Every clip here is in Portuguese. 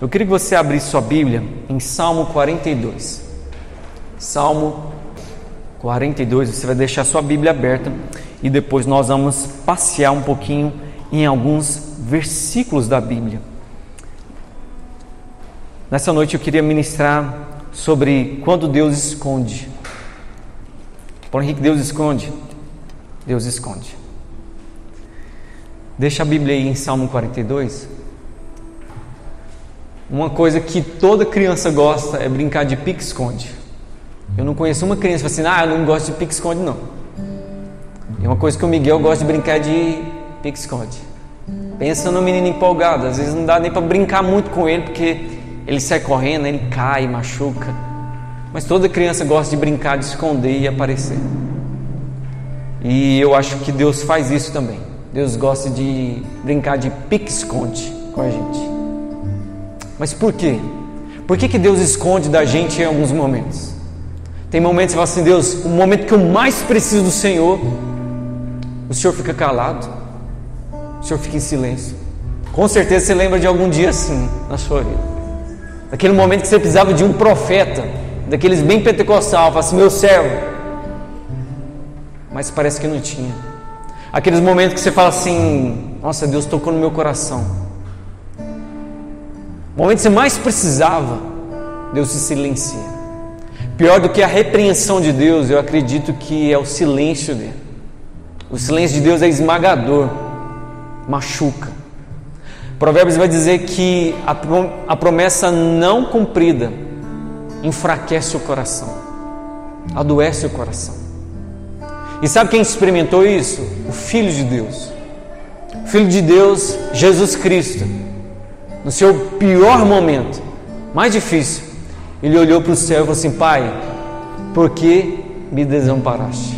Eu queria que você abrisse sua Bíblia em Salmo 42. Salmo 42, você vai deixar sua Bíblia aberta e depois nós vamos passear um pouquinho em alguns versículos da Bíblia. Nessa noite eu queria ministrar sobre quando Deus esconde. Por que Deus esconde? Deus esconde. Deixa a Bíblia aí em Salmo 42. Uma coisa que toda criança gosta é brincar de pique-esconde. Eu não conheço uma criança que fala assim, eu não gosto de pique-esconde não. É uma coisa que o Miguel gosta de brincar de pique-esconde. Pensa no menino empolgado, às vezes não dá nem para brincar muito com ele, porque ele sai correndo, ele cai, machuca. Mas toda criança gosta de brincar, de esconder e aparecer. E eu acho que Deus faz isso também. Deus gosta de brincar de pique-esconde com a gente. Mas por quê? Por que Deus esconde da gente em alguns momentos? Tem momentos que você fala assim, Deus, o momento que eu mais preciso do Senhor, o Senhor fica calado, o Senhor fica em silêncio. Com certeza você lembra de algum dia assim na sua vida. Daquele momento que você precisava de um profeta, daqueles bem pentecostal, fala assim, meu servo. Mas parece que não tinha. Aqueles momentos que você fala assim, nossa, Deus tocou no meu coração. O momento que você mais precisava, Deus se silencia. Pior do que a repreensão de Deus, eu acredito que é o silêncio dele. O silêncio de Deus é esmagador, machuca. Provérbios vai dizer que a promessa não cumprida enfraquece o coração, adoece o coração. E sabe quem experimentou isso? O Filho de Deus. O Filho de Deus, Jesus Cristo. No seu pior momento, mais difícil, ele olhou para o céu e falou assim, Pai, por que me desamparaste?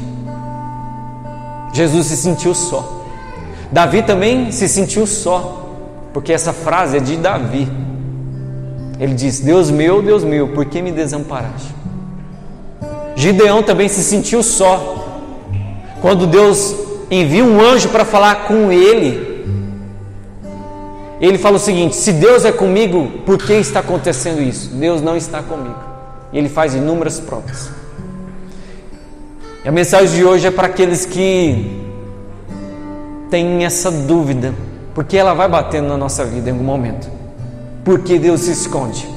Jesus se sentiu só. Davi também se sentiu só, porque essa frase é de Davi. Ele diz, Deus meu, por que me desamparaste? Gideão também se sentiu só. Quando Deus envia um anjo para falar com ele, ele fala o seguinte, se Deus é comigo, por que está acontecendo isso? Deus não está comigo. E ele faz inúmeras provas. E a mensagem de hoje é para aqueles que têm essa dúvida, porque ela vai batendo na nossa vida em algum momento. Por que Deus se esconde?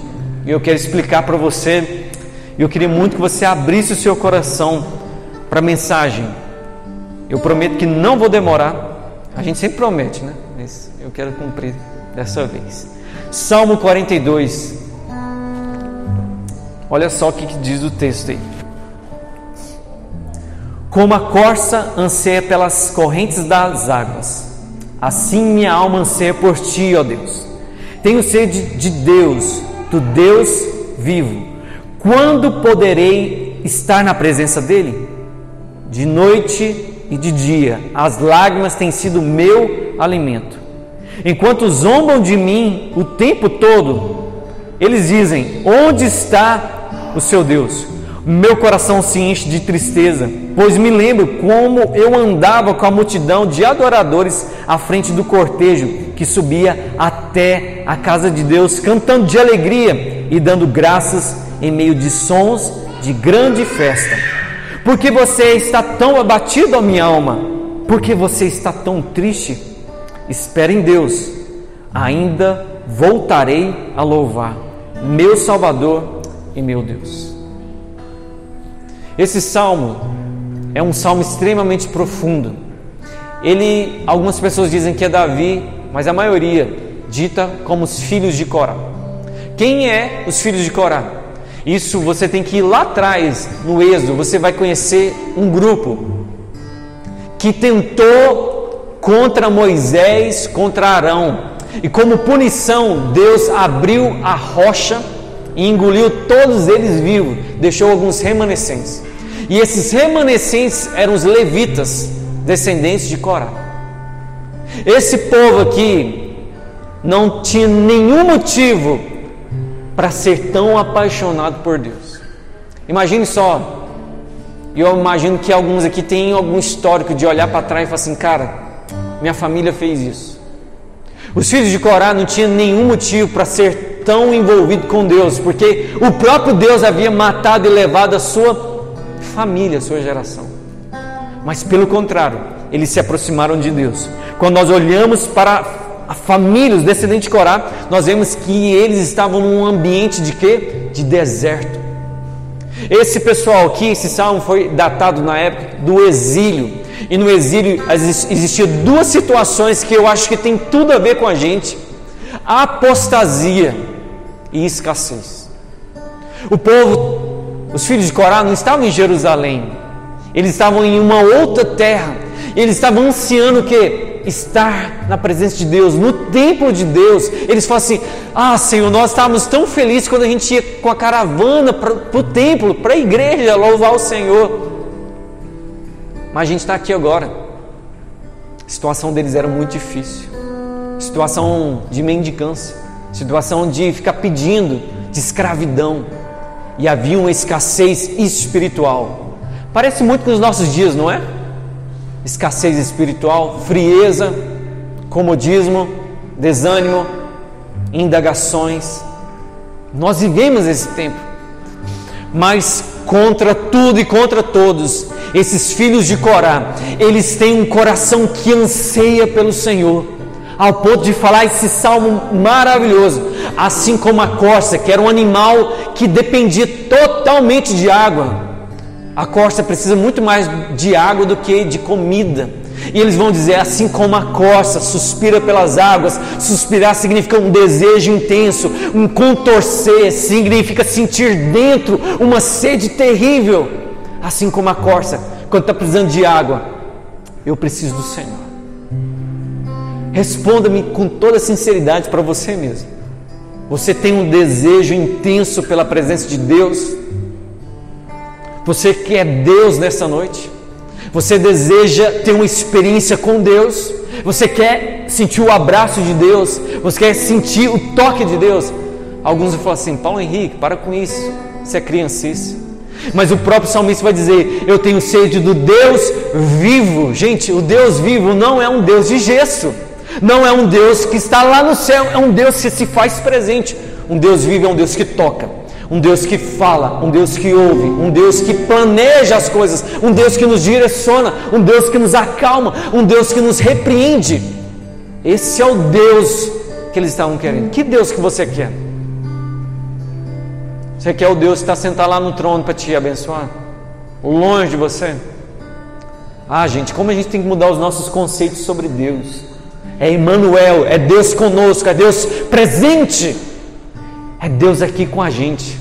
E eu quero explicar para você, e eu queria muito que você abrisse o seu coração para a mensagem. Eu prometo que não vou demorar. A gente sempre promete, né? Mas eu quero cumprir dessa vez. Salmo 42. Olha só o que diz o texto aí. Como a corça anseia pelas correntes das águas, assim minha alma anseia por ti, ó Deus. Tenho sede de Deus, do Deus vivo. Quando poderei estar na presença dele? De noite e de dia, as lágrimas têm sido meu alimento. Enquanto zombam de mim o tempo todo, eles dizem, onde está o seu Deus? Meu coração se enche de tristeza, pois me lembro como eu andava com a multidão de adoradores à frente do cortejo que subia até a casa de Deus, cantando de alegria e dando graças em meio de sons de grande festa. Porque você está tão abatido, ó minha alma? Porque você está tão triste? Espere em Deus, ainda voltarei a louvar, meu Salvador e meu Deus. Esse salmo é um salmo extremamente profundo. Algumas pessoas dizem que é Davi, mas a maioria dita como os filhos de Corá. Quem é os filhos de Corá? Isso você tem que ir lá atrás, no Êxodo, você vai conhecer um grupo que tentou contra Moisés, contra Arão. E como punição, Deus abriu a rocha e engoliu todos eles vivos, deixou alguns remanescentes. E esses remanescentes eram os levitas, descendentes de Corá. Esse povo aqui não tinha nenhum motivo para ser tão apaixonado por Deus. Imagine só, eu imagino que alguns aqui têm algum histórico de olhar para trás e falar assim, cara, minha família fez isso. Os filhos de Corá não tinham nenhum motivo para ser tão envolvido com Deus, porque o próprio Deus havia matado e levado a sua família, a sua geração. Mas pelo contrário, eles se aproximaram de Deus. Quando nós olhamos para a família, os descendentes de Corá, nós vemos que eles estavam num ambiente de quê? De deserto. Esse pessoal aqui, esse salmo foi datado na época do exílio. E no exílio existiam duas situações que eu acho que tem tudo a ver com a gente: apostasia e escassez. O povo, os filhos de Corá, não estavam em Jerusalém, eles estavam em uma outra terra. Eles estavam ansiando o quê? Estar na presença de Deus, no templo de Deus. Eles falam assim: ah, Senhor, nós estávamos tão felizes quando a gente ia com a caravana para o templo, para a igreja, louvar o Senhor. Mas a gente está aqui agora. A situação deles era muito difícil. Situação de mendicância, situação de ficar pedindo, de escravidão. E havia uma escassez espiritual. Parece muito com os nossos dias, não é? Escassez espiritual, frieza, comodismo, desânimo, indagações. Nós vivemos esse tempo. Mas contra tudo e contra todos, esses filhos de Corá, eles têm um coração que anseia pelo Senhor, ao ponto de falar esse salmo maravilhoso. Assim como a corça, que era um animal que dependia totalmente de água, a corça precisa muito mais de água do que de comida. E eles vão dizer: assim como a corça suspira pelas águas. Suspirar significa um desejo intenso, um contorcer, significa sentir dentro uma sede terrível. Assim como a corça, quando está precisando de água, eu preciso do Senhor. Responda-me com toda sinceridade para você mesmo. Você tem um desejo intenso pela presença de Deus? Você quer Deus nessa noite? Você deseja ter uma experiência com Deus? Você quer sentir o abraço de Deus? Você quer sentir o toque de Deus? Alguns vão falar assim: Paulo Henrique, para com isso, isso é criancice. Mas o próprio salmista vai dizer: eu tenho sede do Deus vivo. Gente, o Deus vivo não é um Deus de gesso, não é um Deus que está lá no céu, é um Deus que se faz presente. Um Deus vivo é um Deus que toca, um Deus que fala, um Deus que ouve, um Deus que planeja as coisas, um Deus que nos direciona, um Deus que nos acalma, um Deus que nos repreende. Esse é o Deus que eles estavam querendo. Que Deus que você quer? Você quer o Deus que está sentado lá no trono para te abençoar? Ou longe de você? Ah, gente, como a gente tem que mudar os nossos conceitos sobre Deus. É Emmanuel, é Deus conosco, é Deus presente, é Deus aqui com a gente.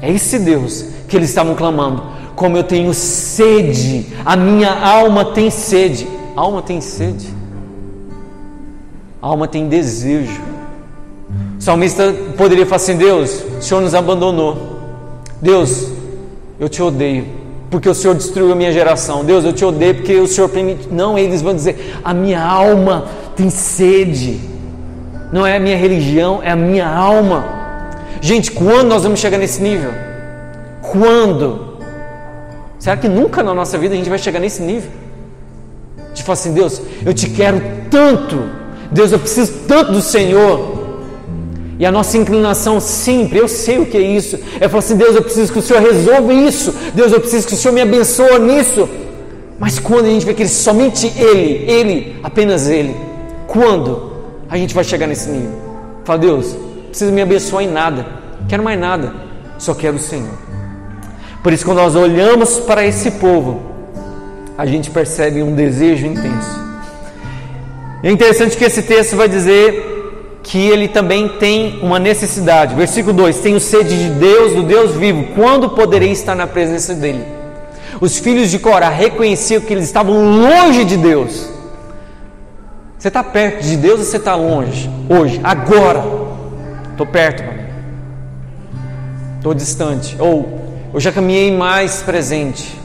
É esse Deus que eles estavam clamando: como eu tenho sede, a minha alma tem sede. A alma tem sede, a alma tem desejo. O salmista poderia falar assim: Deus, o Senhor nos abandonou. Deus, eu te odeio porque o Senhor destruiu a minha geração. Deus, eu te odeio porque o Senhor permite. Não, eles vão dizer: a minha alma tem sede. Não é a minha religião, é a minha alma. Gente, quando nós vamos chegar nesse nível? Quando? Será que nunca na nossa vida a gente vai chegar nesse nível? De falar assim: Deus, eu te quero tanto. Deus, eu preciso tanto do Senhor. E a nossa inclinação sempre, eu sei o que é isso, é falar assim: Deus, eu preciso que o Senhor resolva isso. Deus, eu preciso que o Senhor me abençoe nisso. Mas quando a gente vê que somente Ele, apenas Ele, quando a gente vai chegar nesse nível? Fala: Deus, não precisa me abençoar em nada, não quero mais nada, só quero o Senhor. Por isso, quando nós olhamos para esse povo, a gente percebe um desejo intenso. É interessante que esse texto vai dizer que ele também tem uma necessidade. Versículo 2: tenho sede de Deus, do Deus vivo, quando poderei estar na presença dEle? Os filhos de Corá reconheciam que eles estavam longe de Deus. Você está perto de Deus ou você está longe? Hoje, agora, estou perto, estou distante, ou eu já caminhei mais presente.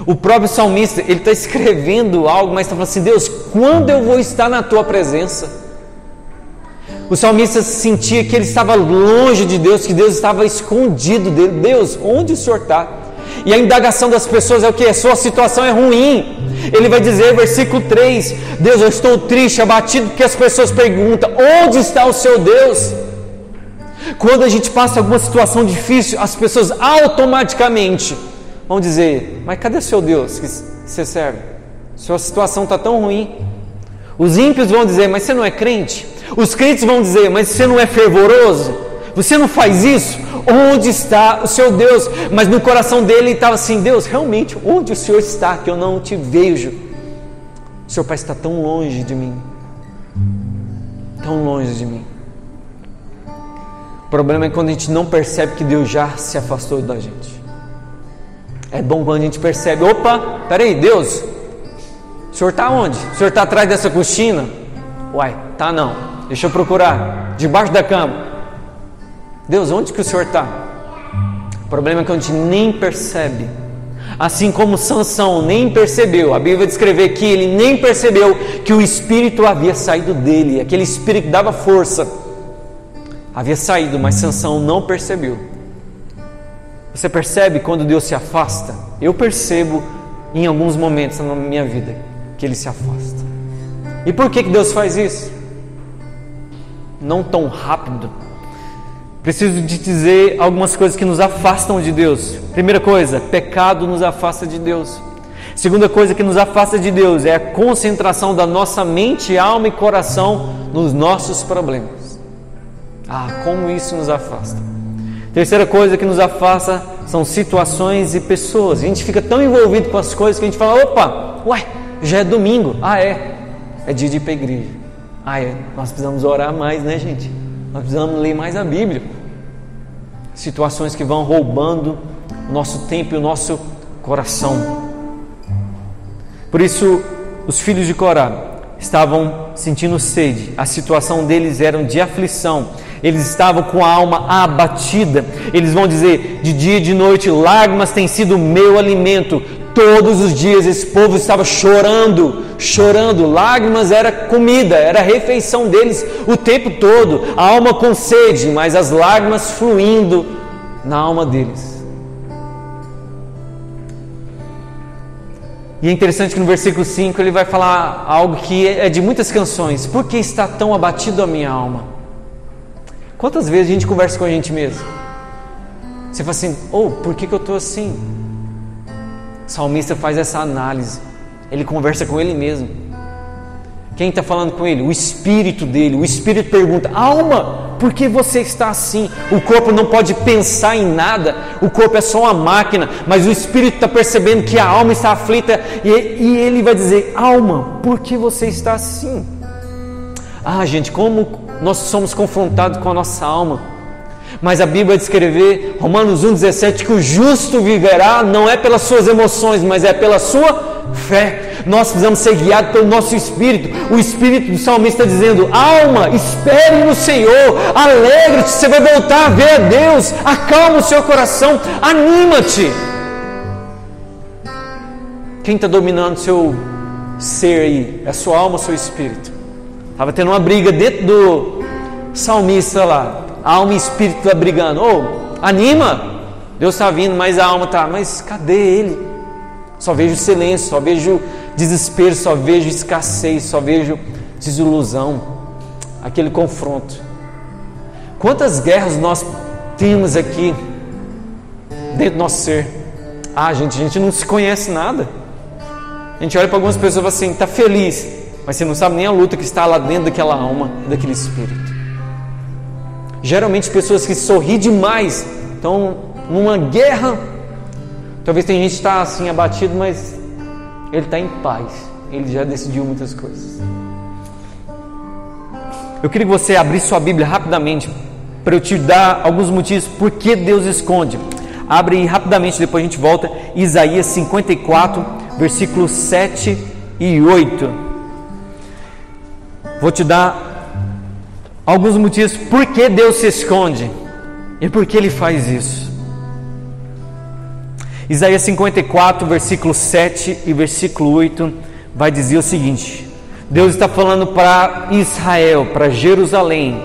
O próprio salmista, ele está escrevendo algo, mas está falando assim: Deus, quando eu vou estar na tua presença? O salmista sentia que ele estava longe de Deus, que Deus estava escondido dele. Deus, onde o Senhor está? E a indagação das pessoas é o que? A sua situação é ruim. Ele vai dizer, versículo 3, Deus, eu estou triste, abatido, porque as pessoas perguntam, onde está o seu Deus? Quando a gente passa alguma situação difícil, as pessoas automaticamente vão dizer, mas cadê o seu Deus que você serve? Sua situação está tão ruim. Os ímpios vão dizer, mas você não é crente? Os crentes vão dizer, mas você não é fervoroso? Você não faz isso? Onde está o seu Deus? Mas no coração dele estava assim, Deus, realmente, onde o Senhor está que eu não te vejo? O Senhor parece estar tão longe de mim. Tão longe de mim. O problema é quando a gente não percebe que Deus já se afastou da gente. É bom quando a gente percebe, opa, peraí, Deus, o Senhor está onde? O Senhor está atrás dessa cortina? Uai, tá não, deixa eu procurar, debaixo da cama. Deus, onde que o Senhor está? O problema é que a gente nem percebe. Assim como Sansão nem percebeu, a Bíblia vai descrever que ele nem percebeu que o Espírito havia saído dele, aquele Espírito que dava força, havia saído, mas Sansão não percebeu. Você percebe quando Deus se afasta? Eu percebo em alguns momentos na minha vida que Ele se afasta. E por que Deus faz isso? Não tão rápido. Preciso te dizer algumas coisas que nos afastam de Deus. Primeira coisa, pecado nos afasta de Deus. Segunda coisa que nos afasta de Deus é a concentração da nossa mente, alma e coração nos nossos problemas. Ah, como isso nos afasta. Terceira coisa que nos afasta são situações e pessoas. A gente fica tão envolvido com as coisas que a gente fala, opa, ué, já é domingo. Ah, é dia de ir para a igreja. Ah, nós precisamos orar mais, né, gente? Nós precisamos ler mais a Bíblia. Situações que vão roubando o nosso tempo e o nosso coração. Por isso, os filhos de Corá estavam sentindo sede. A situação deles era de aflição. Eles estavam com a alma abatida. Eles vão dizer, de dia e de noite, lágrimas têm sido o meu alimento. Todos os dias esse povo estava chorando. Lágrimas era comida, era a refeição deles o tempo todo. A alma com sede, mas as lágrimas fluindo na alma deles. E é interessante que no versículo 5 ele vai falar algo que é de muitas canções. Por que está tão abatido a minha alma? Quantas vezes a gente conversa com a gente mesmo? Você fala assim, por que eu estou assim? O salmista faz essa análise. Ele conversa com ele mesmo. Quem está falando com ele? O espírito dele. O espírito pergunta, alma, por que você está assim? O corpo não pode pensar em nada. O corpo é só uma máquina. Mas o espírito está percebendo que a alma está aflita. E ele vai dizer, alma, por que você está assim? Ah, gente, como nós somos confrontados com a nossa alma. Mas a Bíblia vai descrever, Romanos 1,17, que o justo viverá não é pelas suas emoções, mas é pela sua fé. Nós precisamos ser guiados pelo nosso espírito. O espírito do salmista está dizendo, alma, espere no Senhor, alegre-te, você vai voltar a ver a Deus, acalma o seu coração, anima-te. Quem está dominando o seu ser aí? É a sua alma ou o seu espírito? Estava tendo uma briga dentro do salmista lá. A alma e o espírito está brigando. Anima! Deus está vindo, mas a alma está. Mas cadê Ele? Só vejo silêncio, só vejo desespero, só vejo escassez, só vejo desilusão. Aquele confronto. Quantas guerras nós temos aqui dentro do nosso ser? Ah, gente, a gente não se conhece nada. A gente olha para algumas pessoas e fala assim, está feliz, mas você não sabe nem a luta que está lá dentro daquela alma, daquele espírito. Geralmente pessoas que sorriem demais estão numa guerra. Talvez tem gente que está assim abatido, mas ele está em paz. Ele já decidiu muitas coisas. Eu queria que você abrisse sua Bíblia rapidamente para eu te dar alguns motivos por que Deus esconde. Abre rapidamente, depois a gente volta. Isaías 54, versículos 7 e 8. Vou te dar alguns motivos por que Deus se esconde e por que Ele faz isso. Isaías 54, versículo 7 e versículo 8 vai dizer o seguinte: Deus está falando para Israel, para Jerusalém,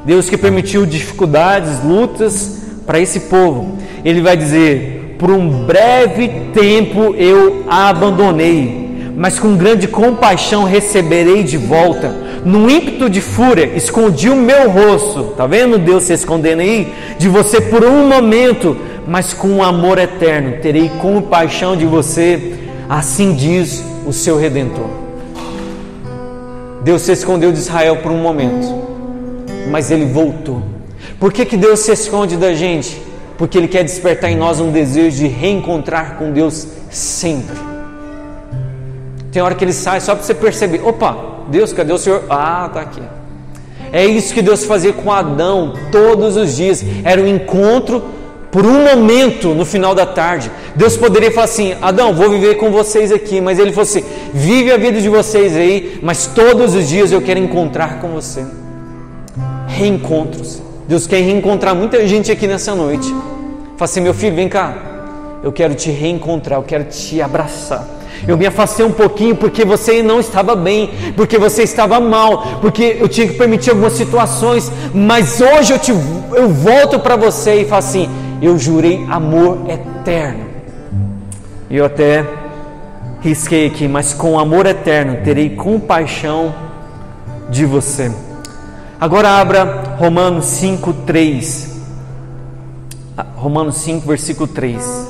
Deus que permitiu dificuldades, lutas para esse povo. Ele vai dizer: por um breve tempo eu a abandonei, mas com grande compaixão receberei de volta. No ímpeto de fúria, escondi o meu rosto. Está vendo Deus se escondendo aí? De você por um momento, mas com um amor eterno terei compaixão de você. Assim diz o seu Redentor. Deus se escondeu de Israel por um momento, mas Ele voltou. Por que Deus se esconde da gente? Porque Ele quer despertar em nós um desejo de reencontrar com Deus sempre. Tem hora que Ele sai só para você perceber: opa, Deus, cadê o Senhor? Ah, está aqui. É isso que Deus fazia com Adão todos os dias. Era um encontro por um momento no final da tarde. Deus poderia falar assim: Adão, vou viver com vocês aqui. Mas Ele falou assim: vive a vida de vocês aí, mas todos os dias eu quero encontrar com você. Reencontros. Deus quer reencontrar muita gente aqui nessa noite. Fala assim: meu filho, vem cá, eu quero te reencontrar, eu quero te abraçar. Eu me afastei um pouquinho porque você não estava bem, porque você estava mal, porque eu tinha que permitir algumas situações, mas hoje eu volto para você e falo assim: eu jurei amor eterno. E eu até risquei aqui: mas com amor eterno terei compaixão de você. Agora abra Romanos 5, 3. Romanos 5, versículo 3.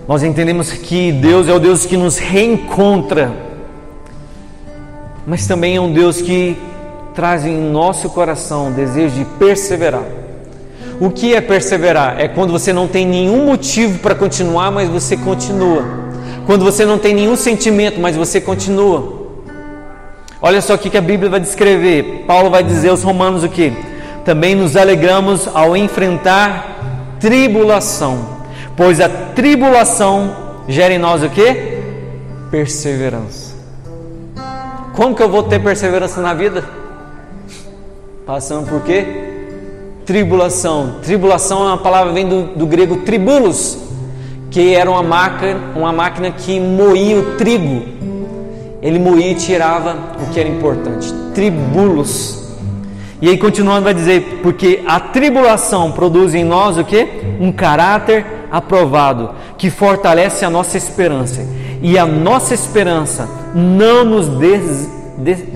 Nós entendemos que Deus é o Deus que nos reencontra, mas também é um Deus que traz em nosso coração o desejo de perseverar. O que é perseverar? É quando você não tem nenhum motivo para continuar, mas você continua. Quando você não tem nenhum sentimento, mas você continua. Olha só o que a Bíblia vai descrever. Paulo vai dizer aos romanos o que? Também nos alegramos ao enfrentar tribulação, pois a tribulação gera em nós o que? Perseverança. Como que eu vou ter perseverança na vida? Passando por quê? Tribulação. Tribulação é uma palavra, vem do grego tribulos, que era uma máquina que moía o trigo. Ele moía e tirava o que era importante. Tribulos. E aí continuando vai dizer: porque a tribulação produz em nós o que? Um caráter aprovado, que fortalece a nossa esperança. E a nossa esperança não nos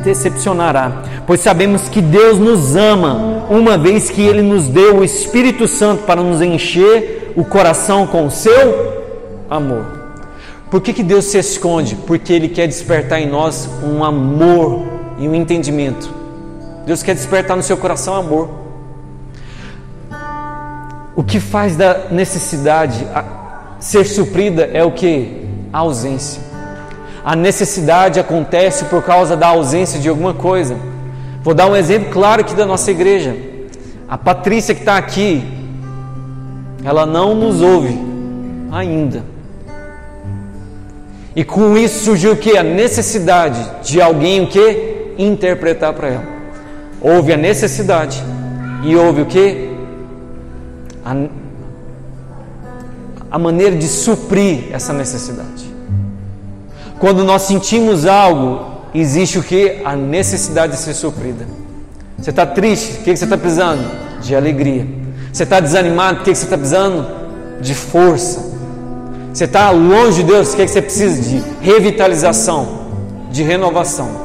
decepcionará, pois sabemos que Deus nos ama, uma vez que Ele nos deu o Espírito Santo para nos encher o coração com o seu amor. Por que Deus se esconde? Porque Ele quer despertar em nós um amor e um entendimento. Deus quer despertar no seu coração amor. O que faz da necessidade ser suprida é o que? A ausência. A necessidade acontece por causa da ausência de alguma coisa. Vou dar um exemplo claro aqui da nossa igreja. A Patrícia que está aqui, ela não nos ouve ainda. E com isso surgiu o que? A necessidade de alguém o que? Interpretar para ela. Houve a necessidade e houve o que? A maneira de suprir essa necessidade. Quando nós sentimos algo, existe o que? A necessidade de ser suprida. Você está triste? O que você está precisando? De alegria. Você está desanimado? O que você está precisando? De força. Você está longe de Deus? O que você precisa? De revitalização, de renovação.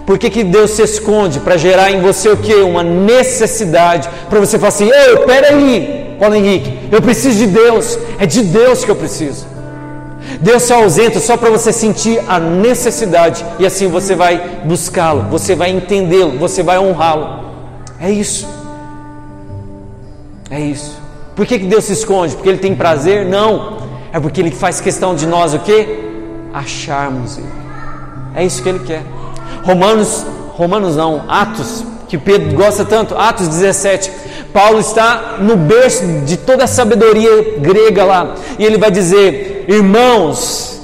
Por que Deus se esconde? Para gerar em você o que? Uma necessidade. Para você falar assim: ei, peraí, Paulo Henrique, eu preciso de Deus. É de Deus que eu preciso. Deus se ausenta só para você sentir a necessidade. E assim você vai buscá-lo, você vai entendê-lo, você vai honrá-lo. É isso. É isso. Por que Deus se esconde? Porque Ele tem prazer? Não. É porque Ele faz questão de nós o que? Acharmos Ele. É isso que Ele quer. Atos, que Pedro gosta tanto, Atos 17, Paulo está no berço de toda a sabedoria grega lá, e ele vai dizer: irmãos,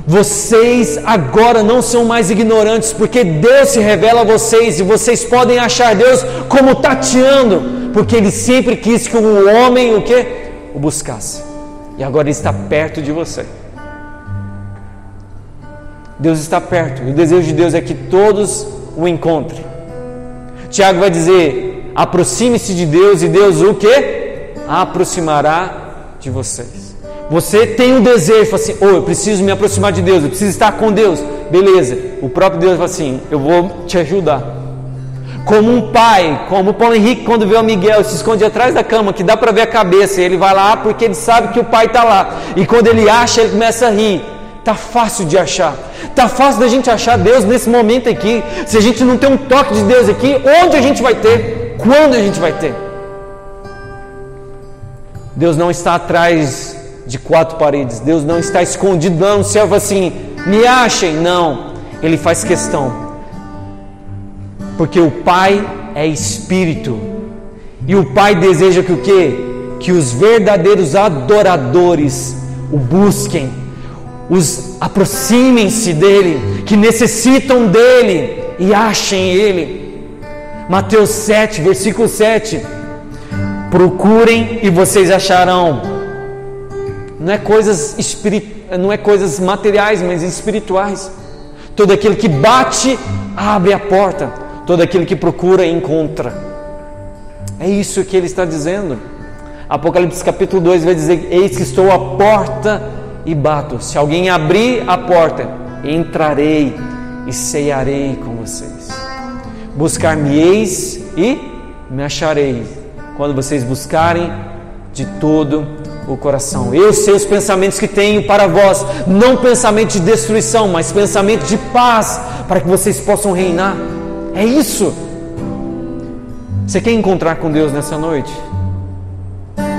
vocês agora não são mais ignorantes, porque Deus se revela a vocês, e vocês podem achar Deus como tateando, porque Ele sempre quis que o homem o buscasse, e agora Ele está perto de você. Deus está perto, e o desejo de Deus é que todos o encontrem. Tiago vai dizer: aproxime-se de Deus, e Deus o que? Aproximará de vocês. Você tem um desejo, fala assim, eu preciso me aproximar de Deus, eu preciso estar com Deus. Beleza, o próprio Deus fala assim, eu vou te ajudar. Como um pai, como o Paulo Henrique, quando vê o Miguel, se esconde atrás da cama, que dá para ver a cabeça, e ele vai lá porque ele sabe que o pai está lá. E quando ele acha, ele começa a rir. Está fácil de achar. Está fácil da gente achar Deus nesse momento aqui. Se a gente não tem um toque de Deus aqui, onde a gente vai ter? Quando a gente vai ter? Deus não está atrás de quatro paredes. Deus não está escondido lá no céu assim, me achem. Não, Ele faz questão. Porque o Pai é Espírito. E o Pai deseja que o quê? Que os verdadeiros adoradores o busquem, aproximem-se dEle, que necessitam dEle e achem Ele. Mateus 7, versículo 7. Procurem e vocês acharão. Não é coisas materiais, mas espirituais. Todo aquele que bate, abre a porta. Todo aquele que procura, encontra. É isso que ele está dizendo. Apocalipse capítulo 2 vai dizer: eis que estou à porta e bato. Se alguém abrir a porta, entrarei e cearei com vocês. Buscar-me-eis e me achareis, quando vocês buscarem de todo o coração. Eu sei os pensamentos que tenho para vós, não pensamento de destruição, mas pensamento de paz, para que vocês possam reinar. É isso. Você quer encontrar com Deus nessa noite?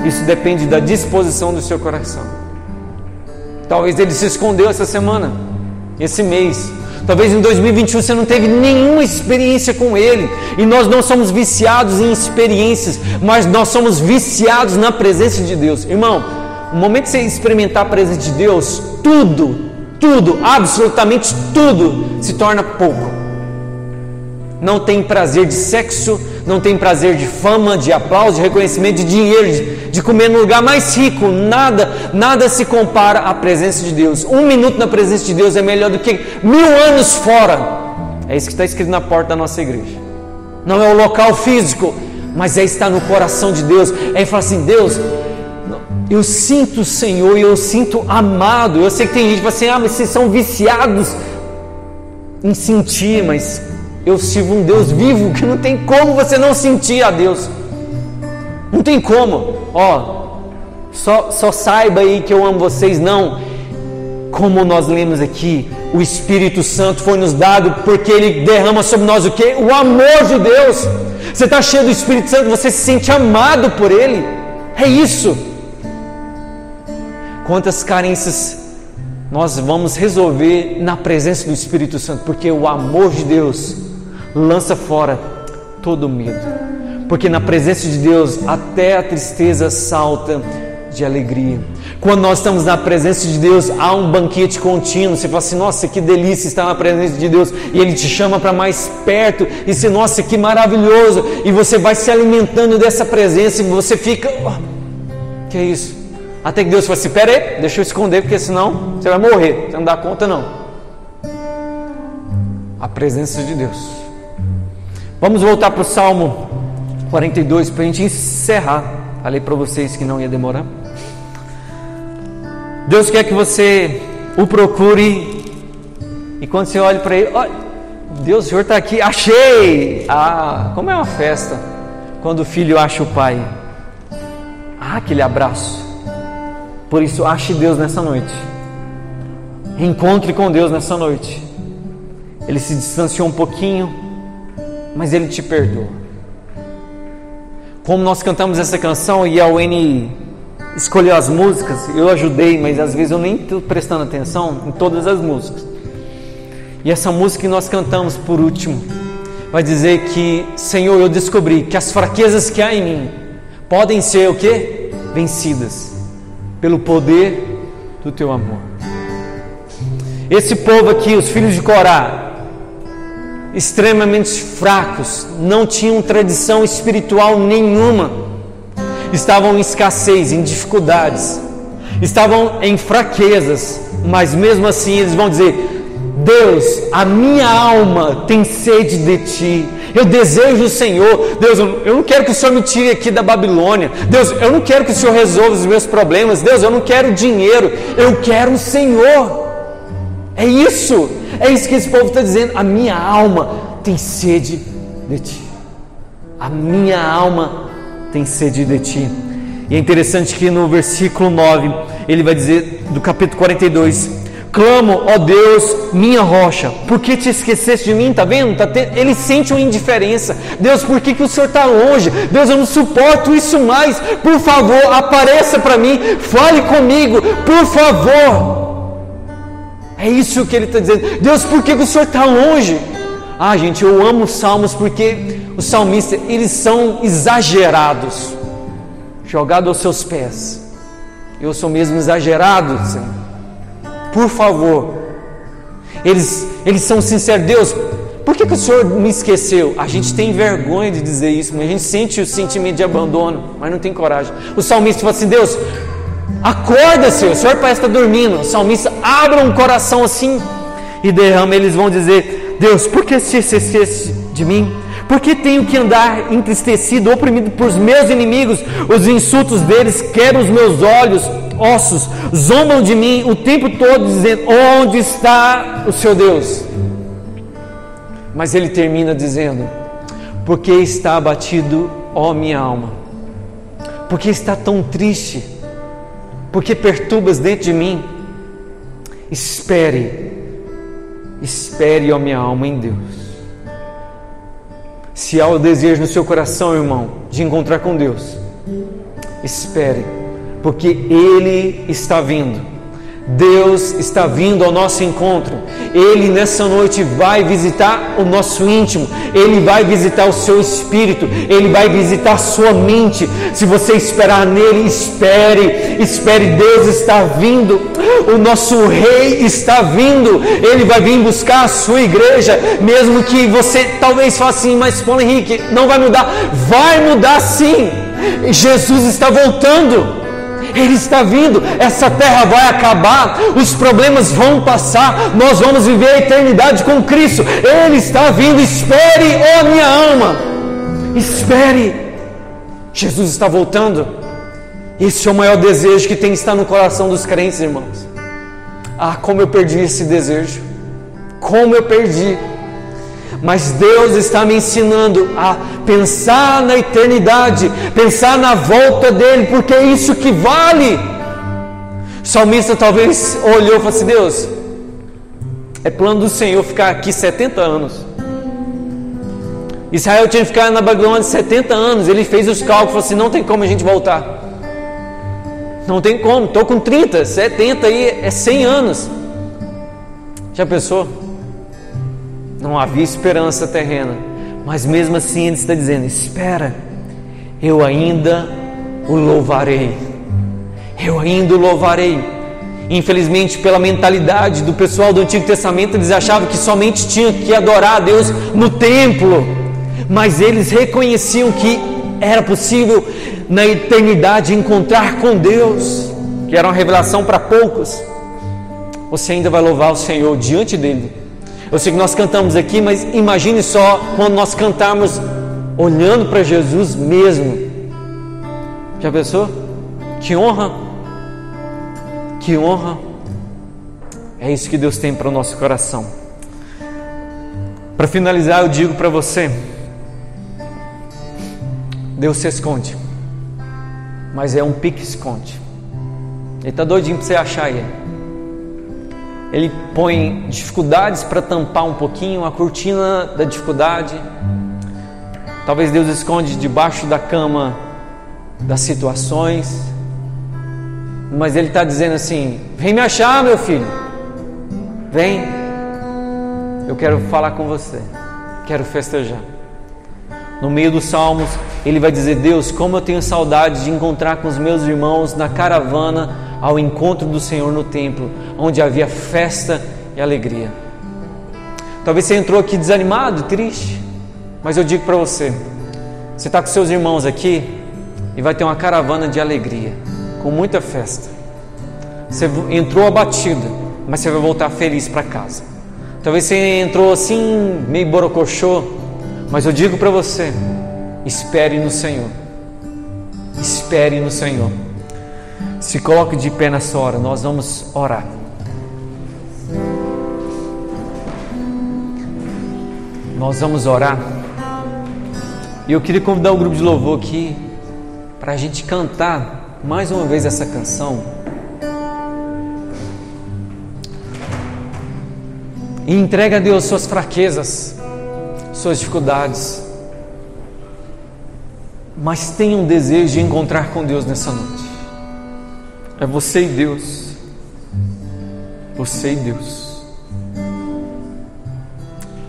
Isso depende da disposição do seu coração. Talvez ele se escondeu essa semana, esse mês. Talvez em 2021 você não teve nenhuma experiência com Ele. E nós não somos viciados em experiências, mas nós somos viciados na presença de Deus. Irmão, no momento que você experimentar a presença de Deus, tudo, absolutamente tudo se torna pouco. Não tem prazer de sexo, não tem prazer de fama, de aplauso, de reconhecimento, de dinheiro, de comer no lugar mais rico. Nada se compara à presença de Deus. 1 minuto na presença de Deus é melhor do que 1000 anos fora. É isso que está escrito na porta da nossa igreja. Não é o local físico, mas é estar no coração de Deus. É falar assim: Deus, eu sinto o Senhor e eu sinto amado. Eu sei que tem gente que fala assim: mas vocês são viciados em sentir, mas eu sirvo um Deus vivo, que não tem como você não sentir a Deus. Não tem como. Só saiba aí que eu amo vocês. Não. Como nós lemos aqui, o Espírito Santo foi nos dado porque Ele derrama sobre nós o quê? O amor de Deus. Você está cheio do Espírito Santo, você se sente amado por Ele. É isso. Quantas carências nós vamos resolver na presença do Espírito Santo, porque o amor de Deus lança fora todo medo, porque na presença de Deus até a tristeza salta de alegria. Quando nós estamos na presença de Deus, há um banquete contínuo. Você fala assim: nossa, que delícia estar na presença de Deus, e Ele te chama para mais perto, e você, nossa, que maravilhoso, e você vai se alimentando dessa presença, e você fica, que é isso? Até que Deus fala assim: pera aí, deixa eu esconder, porque senão você vai morrer, você não dá conta não. A presença de Deus. Vamos voltar para o Salmo 42 para a gente encerrar. Falei para vocês que não ia demorar. Deus quer que você o procure, e quando você olha para Ele, Deus, o Senhor está aqui, achei! Como é uma festa quando o filho acha o pai. Aquele abraço. Por isso, ache Deus nessa noite. Encontre com Deus nessa noite. Ele se distanciou um pouquinho, mas Ele te perdoa. Como nós cantamos essa canção e a Wayne escolheu as músicas, eu ajudei, mas às vezes eu nem estou prestando atenção em todas as músicas. E essa música que nós cantamos por último vai dizer que: Senhor, eu descobri que as fraquezas que há em mim podem ser o quê? Vencidas pelo poder do Teu amor. Esse povo aqui, os filhos de Corá, extremamente fracos, não tinham tradição espiritual nenhuma, estavam em escassez, em dificuldades, estavam em fraquezas, mas mesmo assim eles vão dizer: Deus, a minha alma tem sede de Ti. Eu desejo o Senhor. Deus, eu não quero que o Senhor me tire aqui da Babilônia. Deus, eu não quero que o Senhor resolva os meus problemas. Deus, eu não quero dinheiro. Eu quero o Senhor. É isso que esse povo está dizendo. A minha alma tem sede de Ti. A minha alma tem sede de Ti. E é interessante que no versículo 9, ele vai dizer, do capítulo 42, clamo, ó Deus, minha rocha, por que te esqueceste de mim? Está vendo? Ele sente uma indiferença. Deus, por que o Senhor está longe? Deus, eu não suporto isso mais. Por favor, apareça para mim, fale comigo, por favor. É isso que ele está dizendo. Deus, por que o Senhor está longe? Ah, gente, eu amo os salmos porque os salmistas, eles são exagerados, jogados aos seus pés. Eu sou mesmo exagerado, Senhor. Por favor. Eles são sinceros. Deus, por que o Senhor me esqueceu? A gente tem vergonha de dizer isso, mas a gente sente o sentimento de abandono, mas não tem coragem. O salmista fala assim, Deus, acorda, Senhor, o Senhor parece estar dormindo. O salmista abre um coração assim e derrama. Eles vão dizer, Deus, por que se esquece de mim? Por que tenho que andar entristecido, oprimido por meus inimigos? Os insultos deles quebram os meus ossos, zombam de mim o tempo todo, dizendo, onde está o seu Deus? Mas ele termina dizendo, porque está abatido, ó minha alma? Porque está tão triste? Porque perturbas dentro de mim? Espere, ó minha alma, em Deus. Se há o desejo no seu coração, irmão, de encontrar com Deus, espere, porque Ele está vindo. Deus está vindo ao nosso encontro. Ele nessa noite vai visitar o nosso íntimo. Ele vai visitar o seu espírito. Ele vai visitar a sua mente. Se você esperar nele, espere. Deus está vindo. O nosso Rei está vindo. Ele vai vir buscar a sua igreja. Mesmo que você talvez fale assim, mas Paulo Henrique, não vai mudar. Vai mudar sim. Jesus está voltando. Ele está vindo, essa terra vai acabar, os problemas vão passar, nós vamos viver a eternidade com Cristo. Ele está vindo, espere, ó minha alma, espere. Jesus está voltando. Esse é o maior desejo que tem que estar no coração dos crentes, irmãos. Ah, como eu perdi esse desejo, como eu perdi. Mas Deus está me ensinando a pensar na eternidade, pensar na volta dele, porque é isso que vale. O salmista talvez olhou e falou assim, Deus, é plano do Senhor ficar aqui 70 anos. Israel tinha que ficar na Babilônia 70 anos, ele fez os cálculos, falou assim, não tem como a gente voltar. Não tem como, estou com 30, 70 aí, é 100 anos. Já pensou? Não havia esperança terrena, mas mesmo assim ele está dizendo, espera, eu ainda o louvarei. Eu ainda o louvarei. Infelizmente, pela mentalidade do pessoal do Antigo Testamento, eles achavam que somente tinham que adorar a Deus no templo, mas eles reconheciam que era possível na eternidade encontrar com Deus, que era uma revelação para poucos. Você ainda vai louvar o Senhor diante dele. Eu sei que nós cantamos aqui, mas imagine só quando nós cantarmos olhando para Jesus mesmo. Já pensou? Que honra! Que honra! É isso que Deus tem para o nosso coração. Para finalizar, eu digo para você, Deus se esconde, mas é um pique-esconde. Ele está doidinho para você achar ele. Ele põe dificuldades para tampar um pouquinho a cortina da dificuldade. Talvez Deus esconde debaixo da cama das situações, mas Ele está dizendo assim, vem me achar, meu filho, vem, eu quero falar com você, quero festejar. No meio dos salmos, ele vai dizer, Deus, como eu tenho saudade de encontrar com os meus irmãos na caravana ao encontro do Senhor no templo, onde havia festa e alegria. Talvez você entrou aqui desanimado, triste, mas eu digo para você, você está com seus irmãos aqui e vai ter uma caravana de alegria, com muita festa. Você entrou abatido, mas você vai voltar feliz para casa. Talvez você entrou assim, meio borocochô, mas eu digo para você, espere no Senhor. Espere no Senhor. Se coloque de pé nessa hora, nós vamos orar. Nós vamos orar. E eu queria convidar o grupo de louvor aqui para a gente cantar mais uma vez essa canção. E entrega a Deus suas fraquezas, suas dificuldades. Mas tenha um desejo de encontrar com Deus nessa noite. É você e Deus. Você e Deus.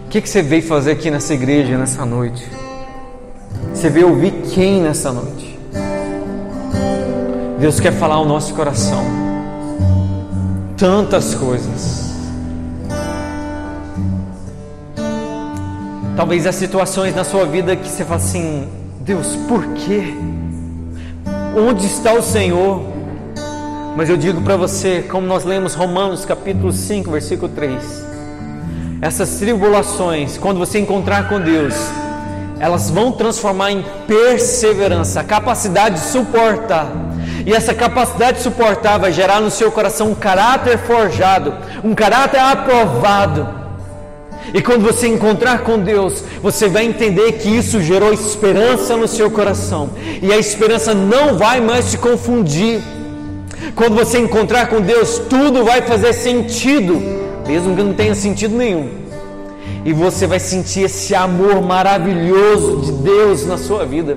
O que você veio fazer aqui nessa igreja nessa noite? Você veio ouvir quem nessa noite? Deus quer falar ao nosso coração tantas coisas. Talvez há situações na sua vida que você fala assim: Deus, por quê? Onde está o Senhor? Mas eu digo para você, como nós lemos Romanos capítulo 5, versículo 3, essas tribulações, quando você encontrar com Deus, elas vão transformar em perseverança, a capacidade de suportar. E essa capacidade de suportar vai gerar no seu coração um caráter forjado, um caráter aprovado. E quando você encontrar com Deus, você vai entender que isso gerou esperança no seu coração. E a esperança não vai mais te confundir. Quando você encontrar com Deus, tudo vai fazer sentido, mesmo que não tenha sentido nenhum. E você vai sentir esse amor maravilhoso de Deus na sua vida.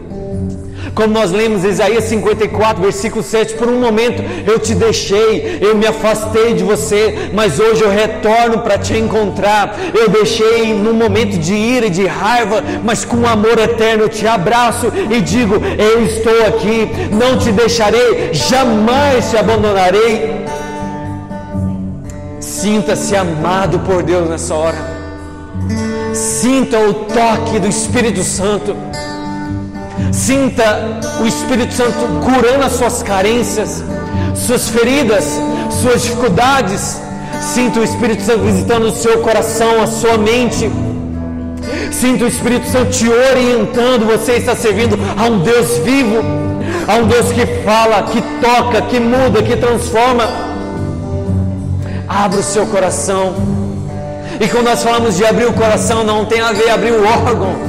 Como nós lemos Isaías 54, versículo 7, por um momento eu te deixei, eu me afastei de você, mas hoje eu retorno para te encontrar. Eu deixei num momento de ira e de raiva, mas com amor eterno eu te abraço e digo: eu estou aqui, não te deixarei, jamais te abandonarei. Sinta-se amado por Deus nessa hora. Sinta o toque do Espírito Santo. Sinta o Espírito Santo curando as suas carências, suas feridas, suas dificuldades. Sinta o Espírito Santo visitando o seu coração, a sua mente. Sinta o Espírito Santo te orientando. Você está servindo a um Deus vivo, a um Deus que fala, que toca, que muda, que transforma. Abra o seu coração. E quando nós falamos de abrir o coração, não tem a ver abrir o órgão,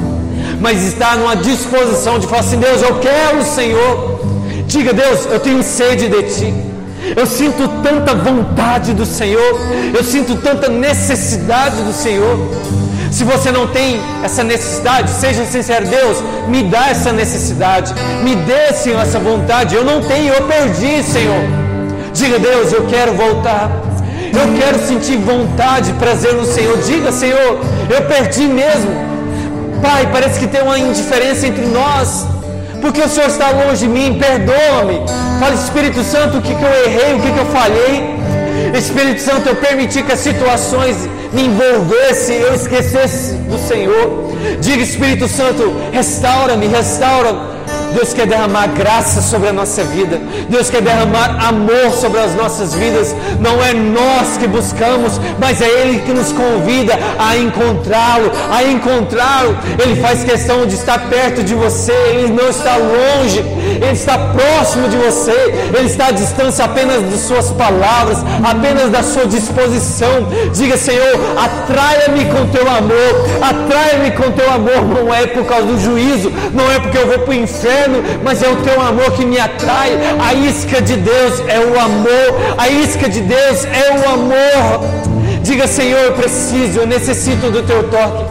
mas está numa disposição de falar assim: Deus, eu quero o Senhor. Diga: Deus, eu tenho sede de Ti. Eu sinto tanta vontade do Senhor. Eu sinto tanta necessidade do Senhor. Se você não tem essa necessidade, seja sincero: Deus, me dá essa necessidade. Me dê, Senhor, essa vontade. Eu não tenho, eu perdi, Senhor. Diga: Deus, eu quero voltar. Eu quero sentir vontade, prazer no Senhor. Diga: Senhor, eu perdi mesmo. Pai, parece que tem uma indiferença entre nós, porque o Senhor está longe de mim. Perdoa-me. Fala: Espírito Santo, o que eu errei, o que eu falhei. Espírito Santo, eu permiti que as situações me envolvessem, eu esquecesse do Senhor. Diga: Espírito Santo, restaura-me, restaura. Deus quer derramar graça sobre a nossa vida. Deus quer derramar amor sobre as nossas vidas. Não é nós que buscamos, mas é Ele que nos convida a encontrá-lo, a encontrá-lo. Ele faz questão de estar perto de você. Ele não está longe, Ele está próximo de você. Ele está à distância apenas de suas palavras, apenas da sua disposição. Diga: Senhor, atraia-me com teu amor. Atraia-me com teu amor. Não é por causa do juízo, não é porque eu vou para o inferno, mas é o teu amor que me atrai. A isca de Deus é o amor. A isca de Deus é o amor. Diga: Senhor, eu preciso, eu necessito do teu toque.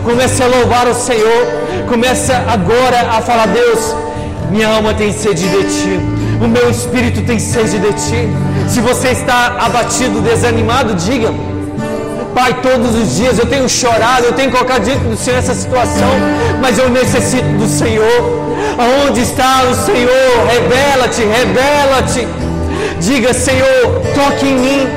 Comece a louvar o Senhor. Comece agora a falar: Deus, minha alma tem sede de Ti. O meu espírito tem sede de Ti. Se você está abatido, desanimado, diga: Pai, todos os dias eu tenho chorado, eu tenho colocado diante do Senhor essa situação, mas eu necessito do Senhor. Aonde está o Senhor? Revela-te, revela-te. Diga: Senhor, toque em mim.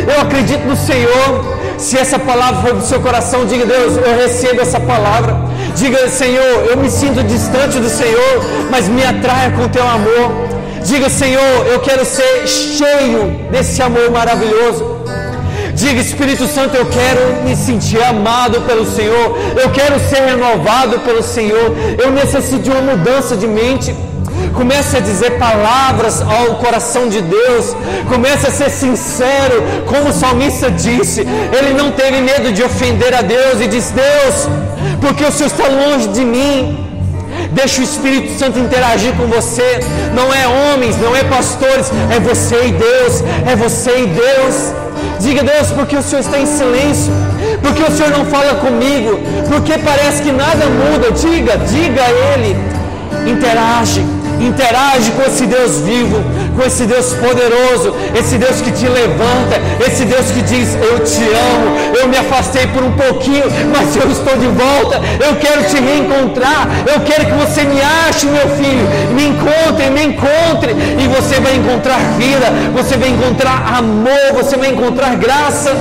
Eu acredito no Senhor. Se essa palavra for do seu coração, diga: Deus, eu recebo essa palavra. Diga: Senhor, eu me sinto distante do Senhor, mas me atraia com teu amor. Diga: Senhor, eu quero ser cheio desse amor maravilhoso. Diga: Espírito Santo, eu quero me sentir amado pelo Senhor, eu quero ser renovado pelo Senhor, eu necessito de uma mudança de mente. Comece a dizer palavras ao coração de Deus. Comece a ser sincero, como o salmista disse. Ele não teve medo de ofender a Deus e disse: Deus, porque o Senhor está longe de mim. Deixa o Espírito Santo interagir com você. Não é homens, não é pastores, é você e Deus. É você e Deus. Diga: Deus, porque o Senhor está em silêncio? Porque o Senhor não fala comigo? Porque parece que nada muda? Diga a Ele. Interage com esse Deus vivo, com esse Deus poderoso, esse Deus que te levanta, esse Deus que diz: eu te amo, eu me afastei por um pouquinho, mas eu estou de volta, eu quero te reencontrar, eu quero que você me ache, meu filho, me encontre, e você vai encontrar vida, você vai encontrar amor, você vai encontrar graça.